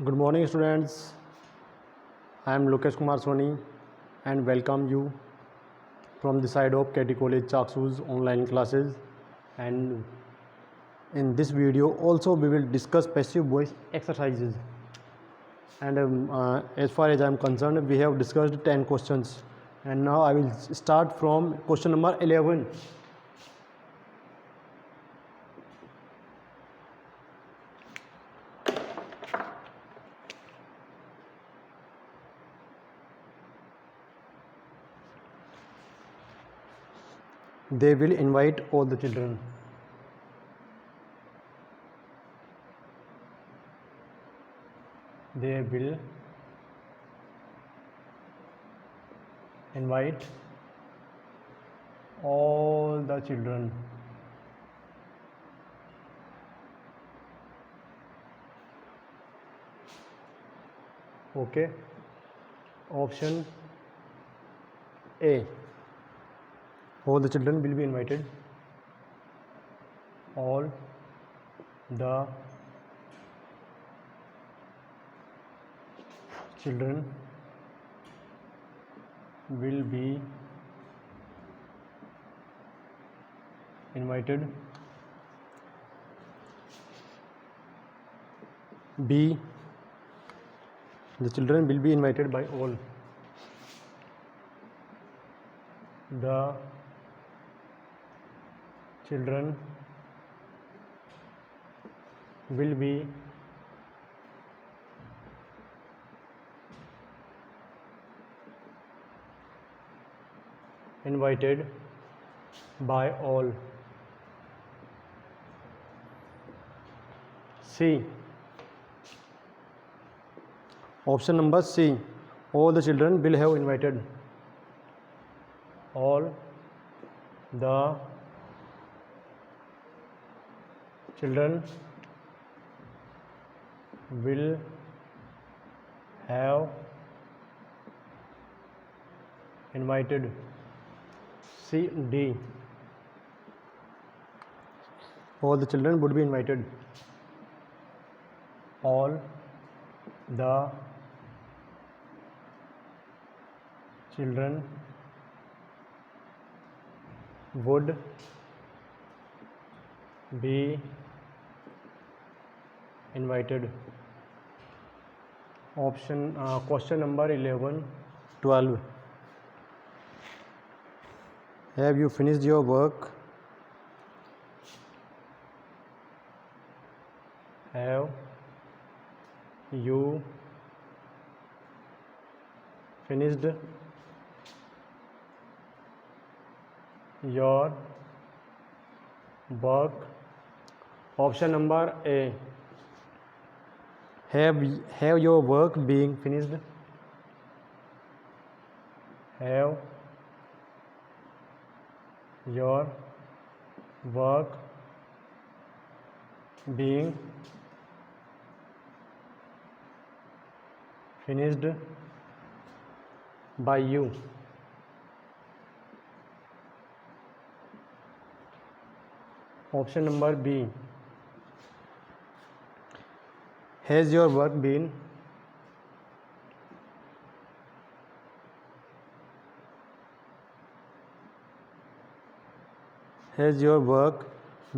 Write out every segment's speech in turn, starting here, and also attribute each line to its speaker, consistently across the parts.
Speaker 1: Good morning, students. I am Lokesh Kumar Soni and welcome you from the side of KT College Chaksu's online classes. And in this video, also we will discuss passive voice exercises. And as far as I am concerned, we have discussed 10 questions. And now I will start from question number 11. They will invite all the children. They will invite all the children. Okay. Option A. All the children will be invited. All the children will be invited. B. The children will be invited by all. The children will be invited by all. C. Option number C. All the children will have invited. All the children will have invited. C. D. All the children would be invited. All the children would be invited. Question number 11, 12. Have you finished your work? Have you finished your work? Option number A. Have your work being finished? Have your work being finished by you? Option number B. Has your work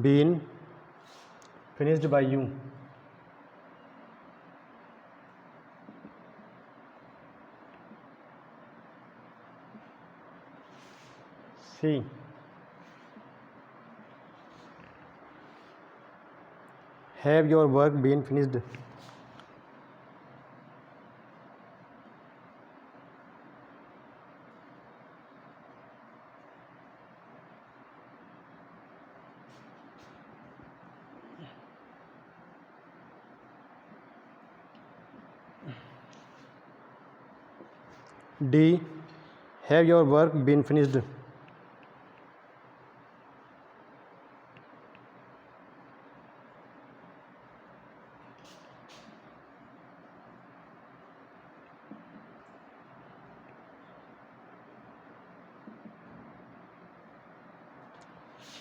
Speaker 1: been finished by you? C. Have your work been finished? D. Have your work been finished?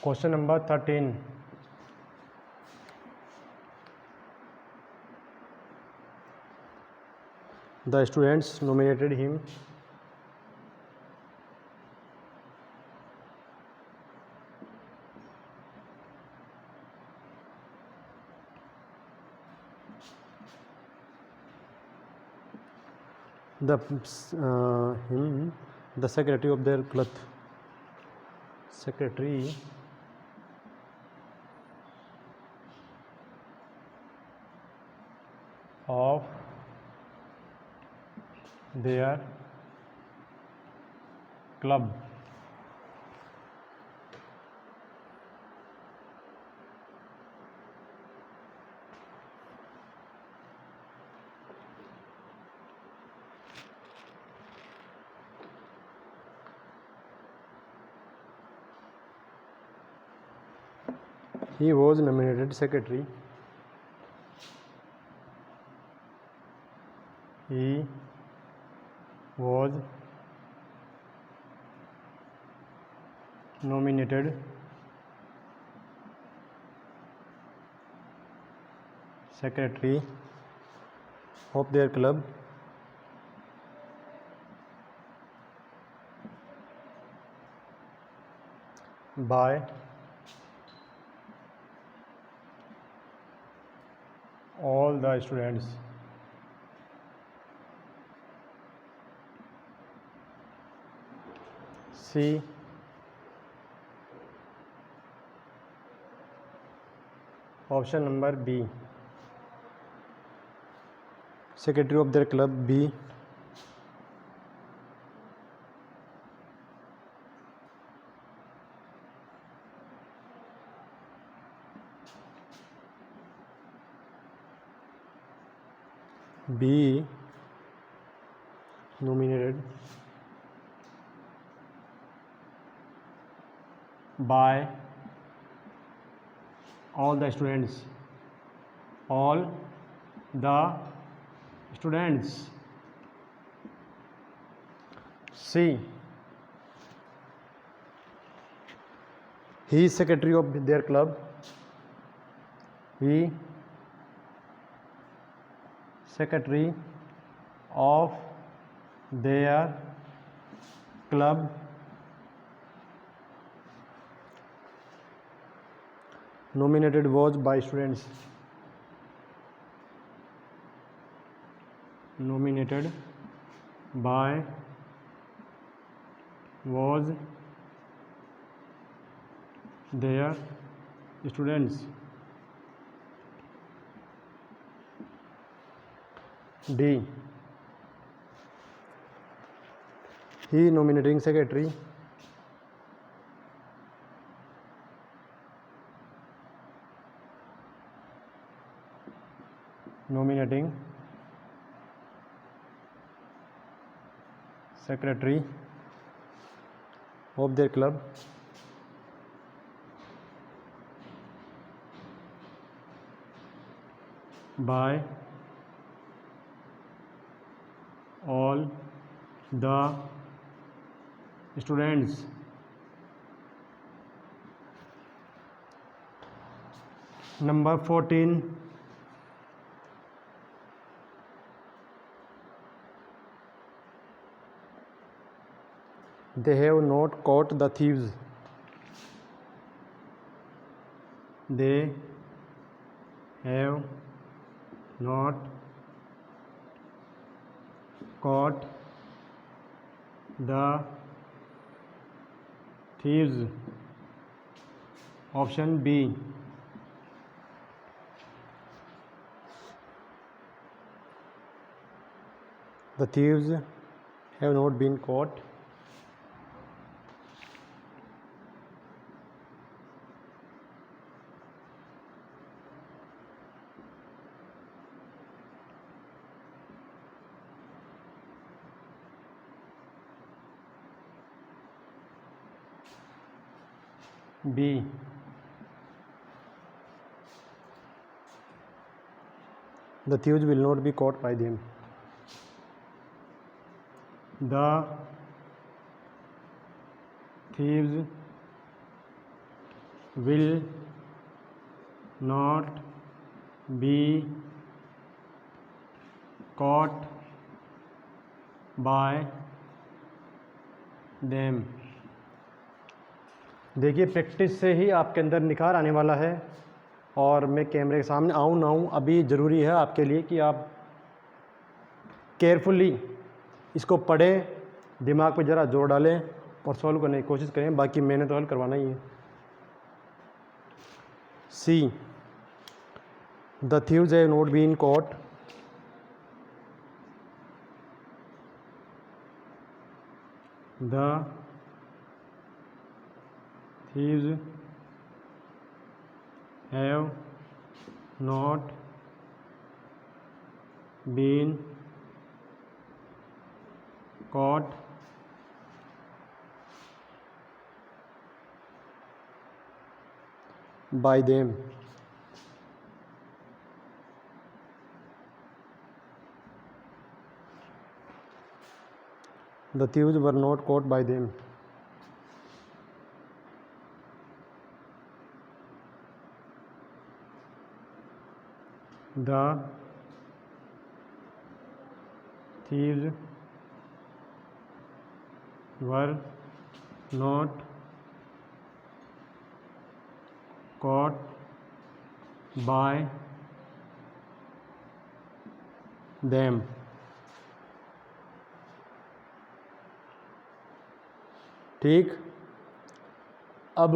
Speaker 1: Question number 13. The students nominated him. The secretary of their club. Secretary of their club. He was nominated secretary. He was nominated secretary of their club by all the students. C. Option number B. Secretary of their club. B. B. Nominated by all the students. All the students. C. He is secretary of their club. He secretary of their club nominated was by students. Nominated by was their students. D. He nominating secretary. Nominating secretary of their club by all the students. Number 14. They have not caught the thieves. They have not caught the thieves. Option B. The thieves have not been caught. B. The thieves will not be caught by them. The thieves will not be caught bye them. देखिए practice से ही आपके अंदर निखार आने वाला है। और मैं कैमरे के सामने आऊँ ना आऊँ, अभी ज़रूरी है आपके लिए कि आप केयरफुली इसको पढ़ें, दिमाग पे ज़रा जोर डालें और सॉल्व करने की कोशिश करें। बाकी मैंने तो हल करवाना ही है। C, the thieves have not been caught the thieves have not been caught by them. The thieves were not caught by them. The thieves were not caught by them. ठीक, अब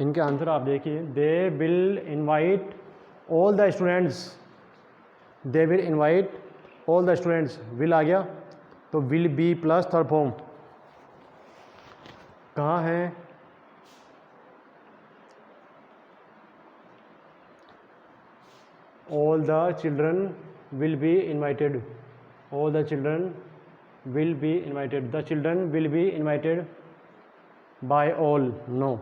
Speaker 1: इनके आंसर आप देखिए। They will invite all the students, they will invite all the students, will आ गया तो will be plus third form कहाँ है? All the children will be invited, all the children will be invited, the children will be invited by all, no,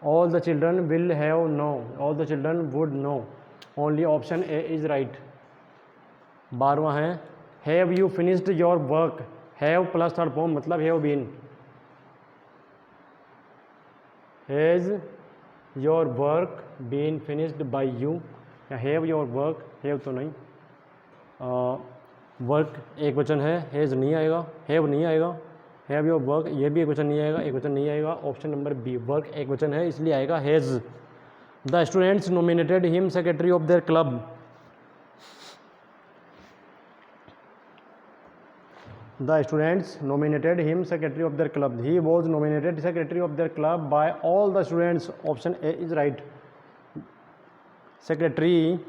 Speaker 1: all the children will have no, all the children would know, only option A is right। 12वां है have you finished your work, have plus third form मतलब have been, has your work been finished by you, या have your work, have तो नहीं, work एक वचन है, has नहीं आएगा, हैव नहीं आएगा, हैव योर वर्क ये भी एक वचन नहीं आएगा, एक वचन नहीं आएगा। ऑप्शन नंबर बी, वर्क एक वचन है इसलिए आएगा has. The students nominated him secretary of their club, the students nominated him secretary of their club, he was nominated secretary of their club by all the students, option A is right. Secretary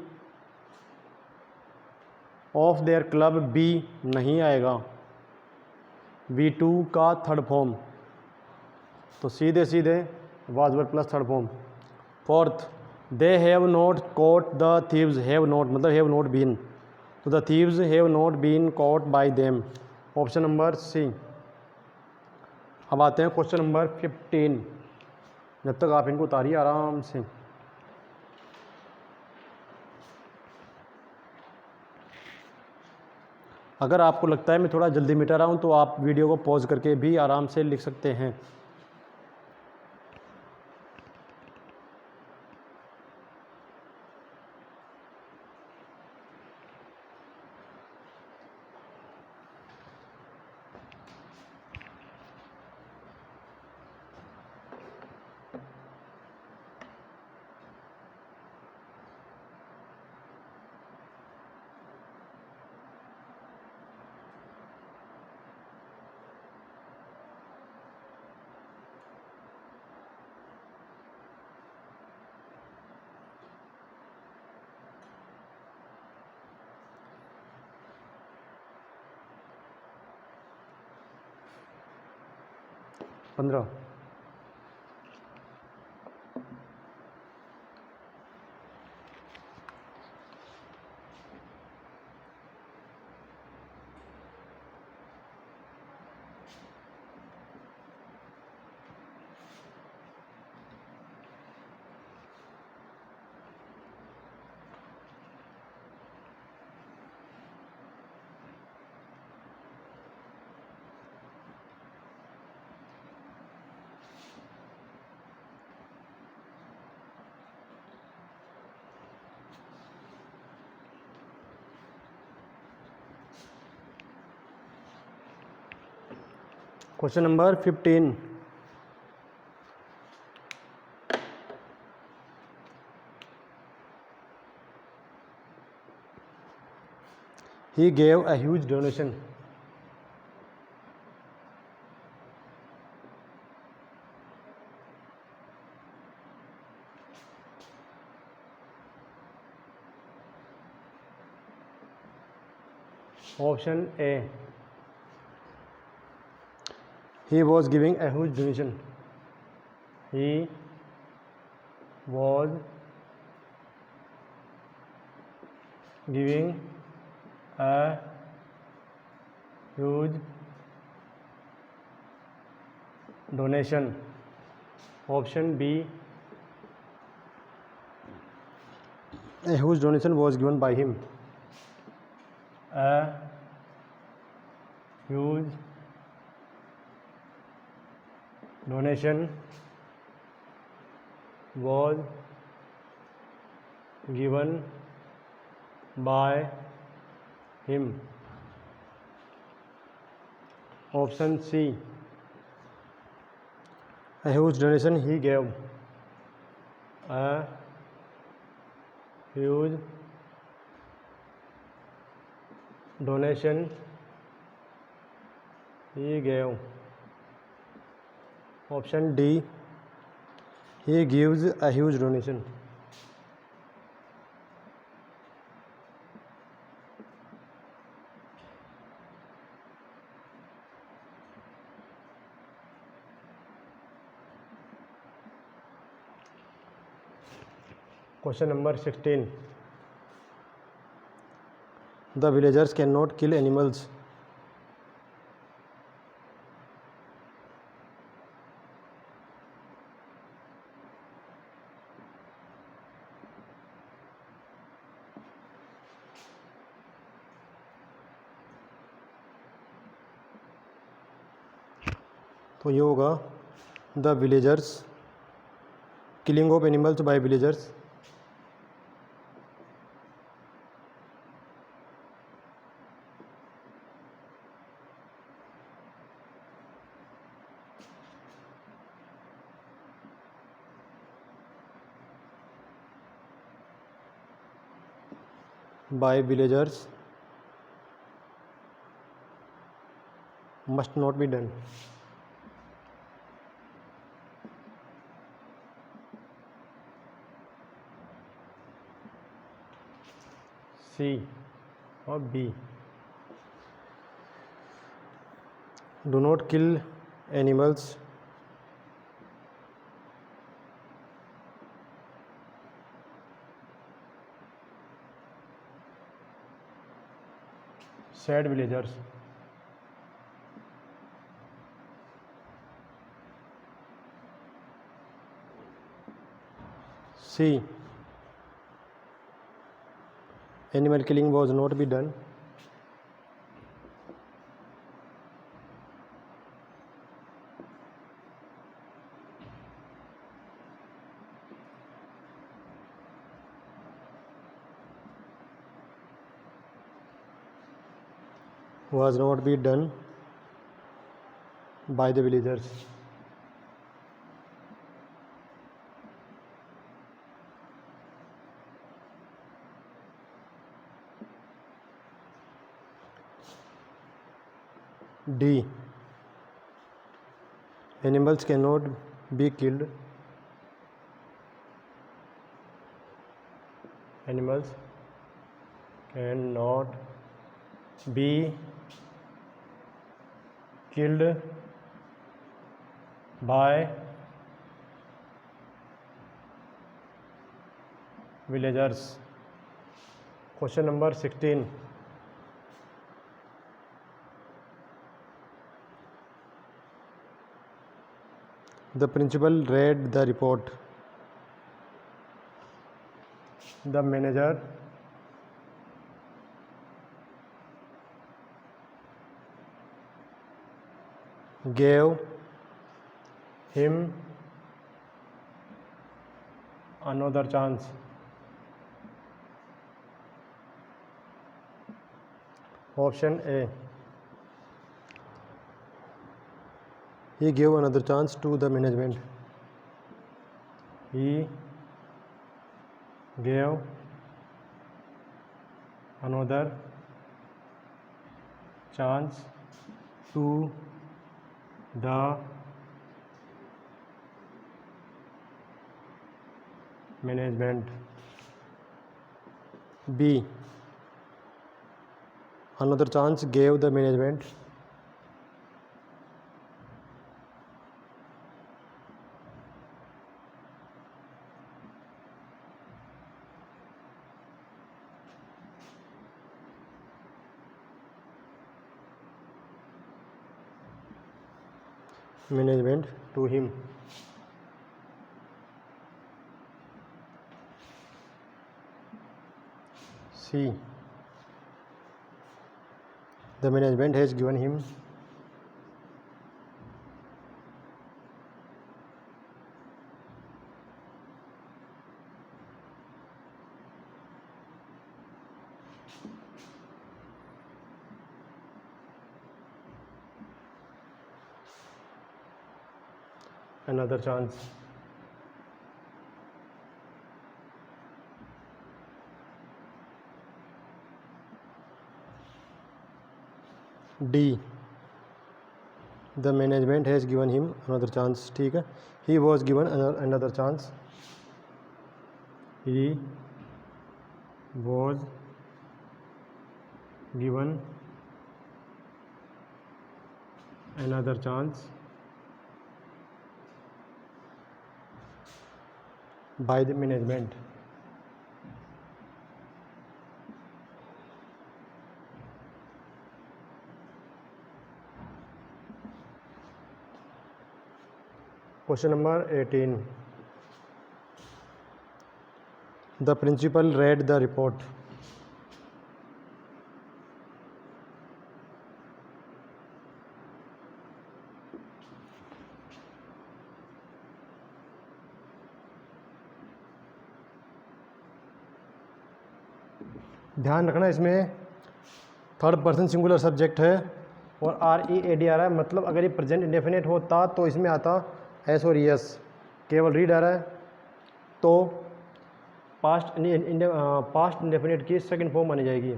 Speaker 1: of their club be नहीं आएगा, V2 का third form, तो सीधे सीधे was verb plus third form. Fourth, they have not caught the thieves, have not मतलब have not been, तो the thieves have not been caught by them, option number C. अब आते हैं question number 15, जब तक आप इनको उतारिए आराम से। अगर आपको लगता है मैं थोड़ा जल्दी मिटा रहा हूँ तो आप वीडियो को पॉज करके भी आराम से लिख सकते हैं। पंद्रह, Question number 15. He gave a huge donation. Option A. He was giving a huge donation. He was giving a huge donation. Option B. A huge donation was given by him. A huge donation was given by him. Option C. A huge donation he gave. A huge donation he gave. Option D. He gives a huge donation. Question number 16. The villagers cannot kill animals. तो ये होगा the villagers, killing of animals by villagers. By villagers must not be done. C or B. Do not kill animals said villagers. C. Animal killing was not be done. Was not be done by the villagers. D. Animals cannot be killed. Animals cannot be killed by villagers. Question number 16. The principal read the report. The manager gave him another chance. Option A. He gave another chance to the management. He gave another chance to the management. B. Another chance gave the management. Management to him. C. The management has given him another chance. D. The management has given him another chance. ठीक है, he was given another chance. He was given another chance by the management. Question number 18. The principal read the report. ध्यान रखना, इसमें third person singular subject है और READ आ रहा है, मतलब अगर ये प्रेजेंट इंडेफिनेट होता तो इसमें आता एस और यस, केवल रीड आ रहा है तो पास्ट इंडेफिनेट की सेकंड फॉर्म मानी जाएगी.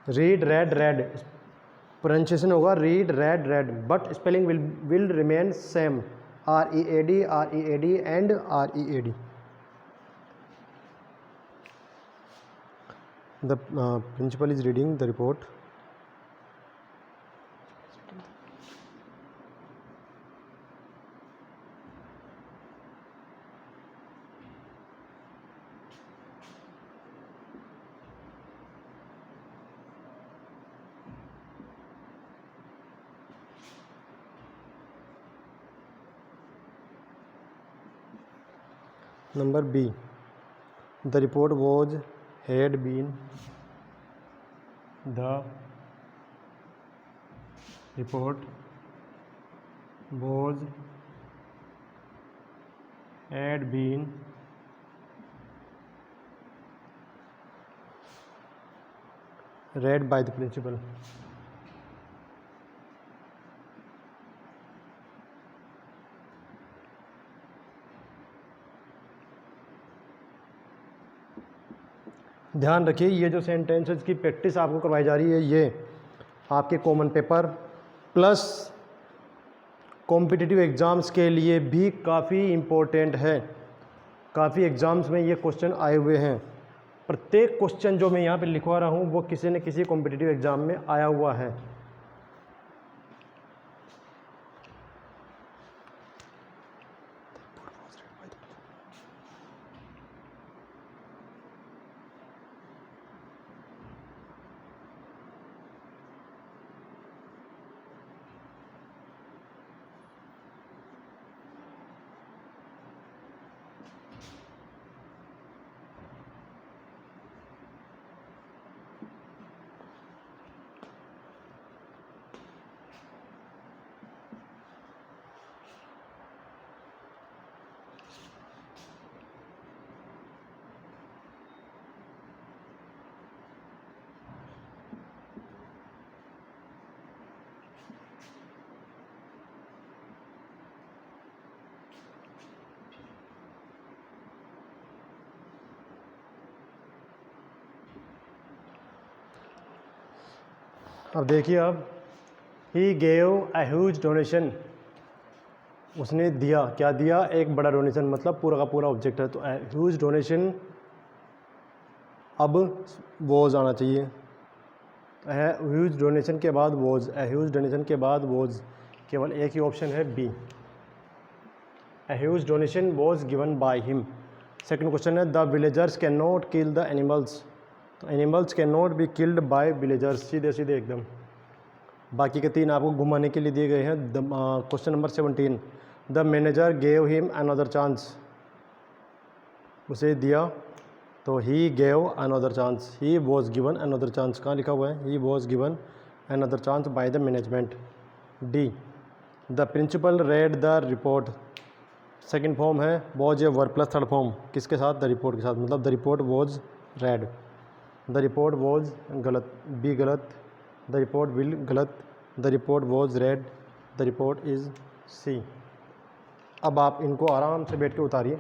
Speaker 1: रीड रेड रेड प्रोनाउंसिएशन होगा read red red, but spelling will remain same, READ and READ. The principal is reading the report. Number B. The report had been read by the principal. ध्यान रखिए, ये जो sentences की practice आपको करवाई जा रही है, ये आपके common paper plus competitive exams के लिए भी काफ़ी इम्पोर्टेंट है. काफ़ी एग्ज़ाम्स में ये क्वेश्चन आए हुए हैं. प्रत्येक क्वेश्चन जो मैं यहाँ पे लिखवा रहा हूँ वो किसी न किसी कॉम्पिटिटिव एग्ज़ाम में आया हुआ है. अब देखिए, अब he gave a huge donation, उसने दिया, क्या दिया, एक बड़ा डोनेशन, मतलब पूरा का पूरा ऑब्जेक्ट है, तो ह्यूज डोनेशन, अब वॉज आना चाहिए, ह्यूज डोनेशन के बाद वॉज, ह्यूज डोनेशन के बाद वॉज, केवल एक ही ऑप्शन है B, a huge donation was given by him। Second question है the villagers can not kill the animals, तो animals can not be killed by villagers, सीधे सीधे एकदम। बाकी के तीन आपको घुमाने के लिए दिए गए हैं। Question number 17, the manager gave him another chance, उसे दिया, तो he gave another chance, he was given another chance, कहाँ लिखा हुआ है, he was given another chance by the management. D, the principal read the report, second form है was a verb plus third form, किसके साथ, the report के साथ, मतलब the report was read, the report was गलत, B गलत, the report will गलत, the report was read, the report is C. अब आप इनको आराम से बैठ के उतारिए।